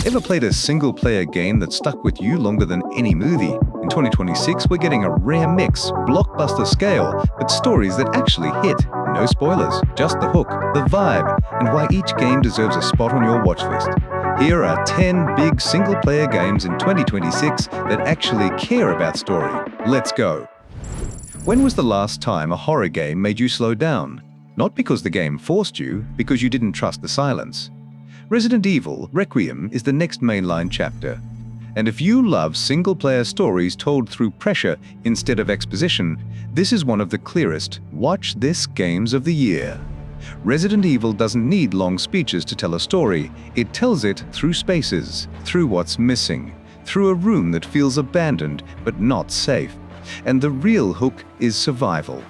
Ever played a single-player game that stuck with you longer than any movie? In 2026, we're getting a rare mix, blockbuster scale, but stories that actually hit. No spoilers, just the hook, the vibe, and why each game deserves a spot on your watch list. Here are 10 big single-player games in 2026 that actually care about story. Let's go. When was the last time a horror game made you slow down? Not because the game forced you, because you didn't trust the silence. Resident Evil Requiem is the next mainline chapter. And if you love single-player stories told through pressure instead of exposition, this is one of the clearest watch this games of the year. Resident Evil doesn't need long speeches to tell a story. It tells it through spaces, through what's missing, through a room that feels abandoned but not safe. And the real hook is survival.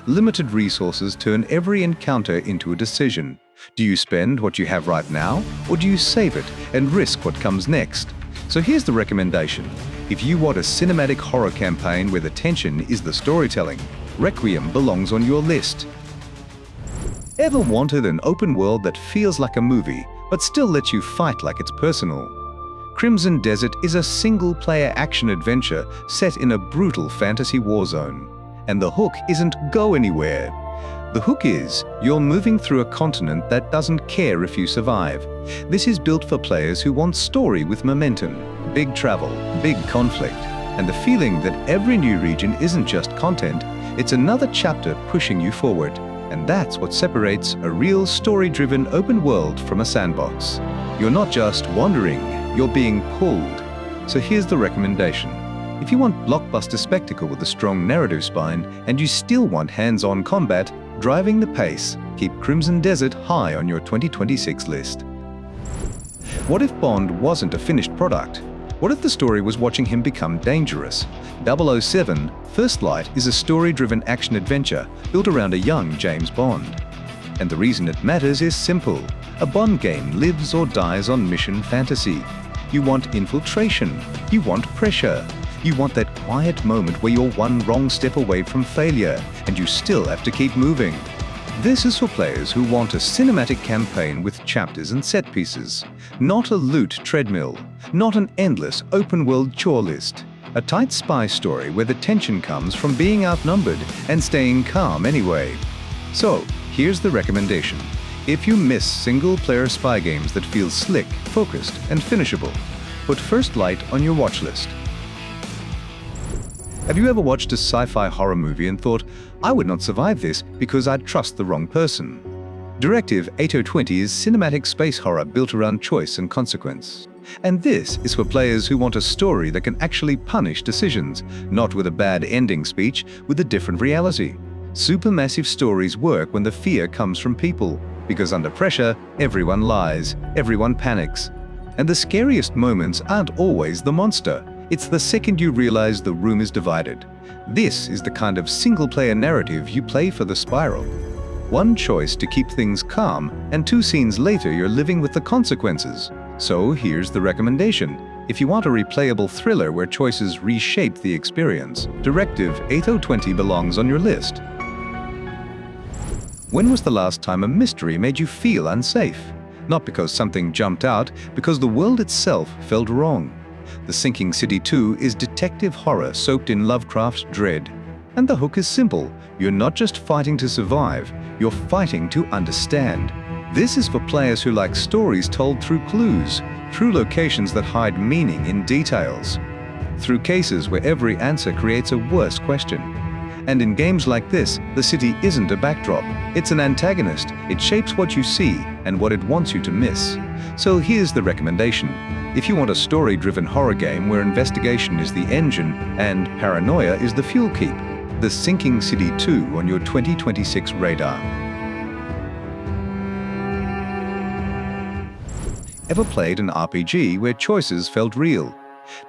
Limited resources turn every encounter into a decision. Do you spend what you have right now, or do you save it and risk what comes next? So here's the recommendation. If you want a cinematic horror campaign where the tension is the storytelling, Requiem belongs on your list. Ever wanted an open world that feels like a movie, but still lets you fight like it's personal? Crimson Desert is a single-player action-adventure set in a brutal fantasy war zone. And the hook isn't go anywhere. The hook is, you're moving through a continent that doesn't care if you survive. This is built for players who want story with momentum, big travel, big conflict, and the feeling that every new region isn't just content, it's another chapter pushing you forward. And that's what separates a real story-driven open world from a sandbox. You're not just wandering, you're being pulled. So here's the recommendation. If you want blockbuster spectacle with a strong narrative spine, and you still want hands-on combat, driving the pace, keep Crimson Desert high on your 2026 list. What if Bond wasn't a finished product? What if the story was watching him become dangerous? 007 First Light is a story-driven action-adventure built around a young James Bond. And the reason it matters is simple. A Bond game lives or dies on mission fantasy. You want infiltration. You want pressure. You want that quiet moment where you're one wrong step away from failure, and you still have to keep moving. This is for players who want a cinematic campaign with chapters and set pieces, not a loot treadmill, not an endless open-world chore list. A tight spy story where the tension comes from being outnumbered and staying calm anyway. So, here's the recommendation. If you miss single-player spy games that feel slick, focused, and finishable, put First Light on your watch list. Have you ever watched a sci-fi horror movie and thought, I would not survive this because I'd trust the wrong person? Directive 8020 is cinematic space horror built around choice and consequence. And this is for players who want a story that can actually punish decisions, not with a bad ending speech, with a different reality. Supermassive stories work when the fear comes from people, because under pressure, everyone lies, everyone panics. And the scariest moments aren't always the monster. It's the second you realize the room is divided. This is the kind of single-player narrative you play for the spiral. One choice to keep things calm, and 2 scenes later you're living with the consequences. So here's the recommendation. If you want a replayable thriller where choices reshape the experience, Directive 8020 belongs on your list. When was the last time a mystery made you feel unsafe? Not because something jumped out, because the world itself felt wrong. The Sinking City 2 is detective horror soaked in Lovecraft's dread. And the hook is simple. You're not just fighting to survive, you're fighting to understand. This is for players who like stories told through clues, through locations that hide meaning in details, through cases where every answer creates a worse question. And in games like this, the city isn't a backdrop. It's an antagonist. It shapes what you see and what it wants you to miss. So here's the recommendation. If you want a story-driven horror game where investigation is the engine and paranoia is the fuel keep, The Sinking City 2 on your 2026 radar. Ever played an RPG where choices felt real?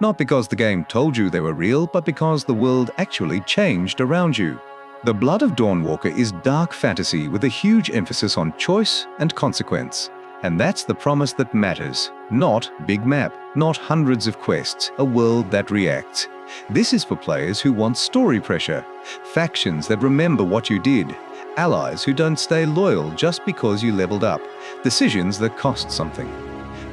Not because the game told you they were real, but because the world actually changed around you. The Blood of Dawnwalker is dark fantasy with a huge emphasis on choice and consequence. And that's the promise that matters. Not big map, not hundreds of quests, a world that reacts. This is for players who want story pressure, factions that remember what you did, allies who don't stay loyal just because you leveled up, decisions that cost something.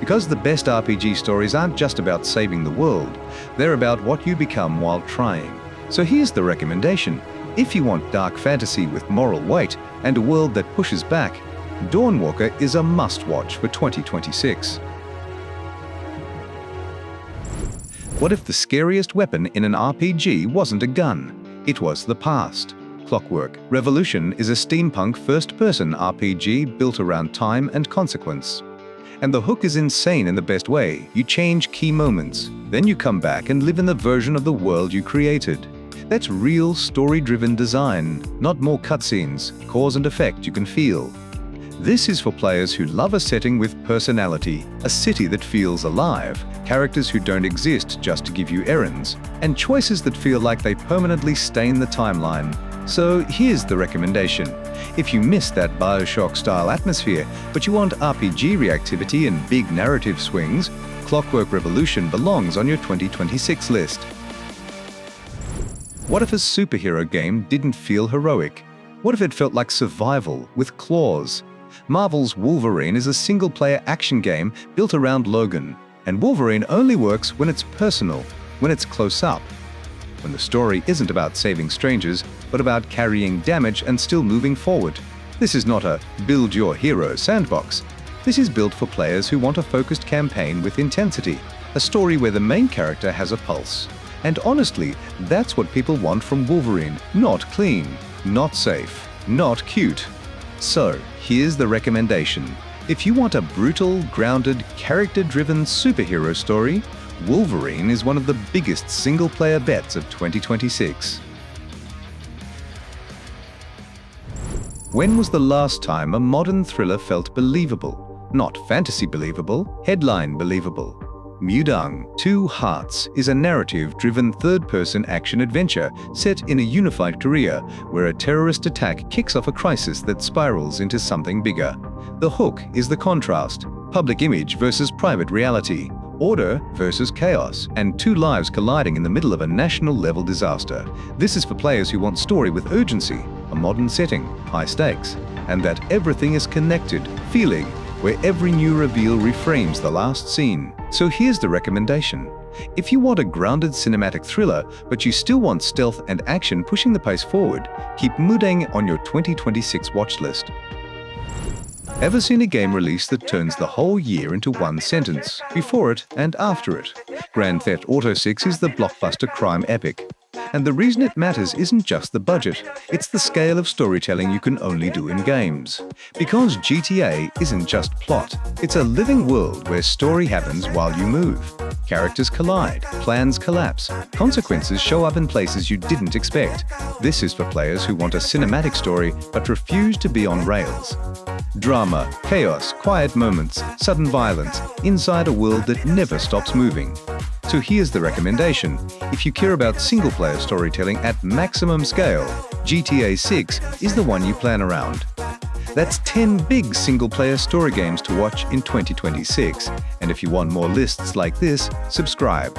Because the best RPG stories aren't just about saving the world, they're about what you become while trying. So here's the recommendation. If you want dark fantasy with moral weight and a world that pushes back, Dawnwalker is a must-watch for 2026. What if the scariest weapon in an RPG wasn't a gun? It was the past. Clockwork Revolution is a steampunk first-person RPG built around time and consequence. And the hook is insane in the best way. You change key moments, then you come back and live in the version of the world you created. That's real story-driven design, not more cutscenes, cause and effect you can feel. This is for players who love a setting with personality, a city that feels alive, characters who don't exist just to give you errands, and choices that feel like they permanently stain the timeline. So here's the recommendation. If you miss that BioShock-style atmosphere, but you want RPG reactivity and big narrative swings, Clockwork Revolution belongs on your 2026 list. What if a superhero game didn't feel heroic? What if it felt like survival with claws? Marvel's Wolverine is a single-player action game built around Logan, and Wolverine only works when it's personal, when it's close up. When the story isn't about saving strangers, but about carrying damage and still moving forward. This is not a build your hero sandbox. This is built for players who want a focused campaign with intensity, a story where the main character has a pulse. And honestly, that's what people want from Wolverine. Not clean, not safe, not cute. So, here's the recommendation. If you want a brutal, grounded, character-driven superhero story, Wolverine is one of the biggest single-player bets of 2026. When was the last time a modern thriller felt believable? Not fantasy believable, headline believable. MUDANG, Two Hearts is a narrative-driven third-person action-adventure set in a unified Korea where a terrorist attack kicks off a crisis that spirals into something bigger. The hook is the contrast, public image versus private reality, order versus chaos, and two lives colliding in the middle of a national-level disaster. This is for players who want story with urgency, a modern setting, high stakes, and that everything is connected, feeling, where every new reveal reframes the last scene. So here's the recommendation. If you want a grounded cinematic thriller, but you still want stealth and action pushing the pace forward, keep MUDANG on your 2026 watch list. Ever seen a game release that turns the whole year into one sentence, before it and after it? Grand Theft Auto 6 is the blockbuster crime epic. And the reason it matters isn't just the budget, it's the scale of storytelling you can only do in games. Because GTA isn't just plot, it's a living world where story happens while you move. Characters collide, plans collapse, consequences show up in places you didn't expect. This is for players who want a cinematic story but refuse to be on rails. Drama, chaos, quiet moments, sudden violence, inside a world that never stops moving. So here's the recommendation. If you care about single-player storytelling at maximum scale, GTA 6 is the one you plan around. That's 10 big single-player story games to watch in 2026. And if you want more lists like this, subscribe.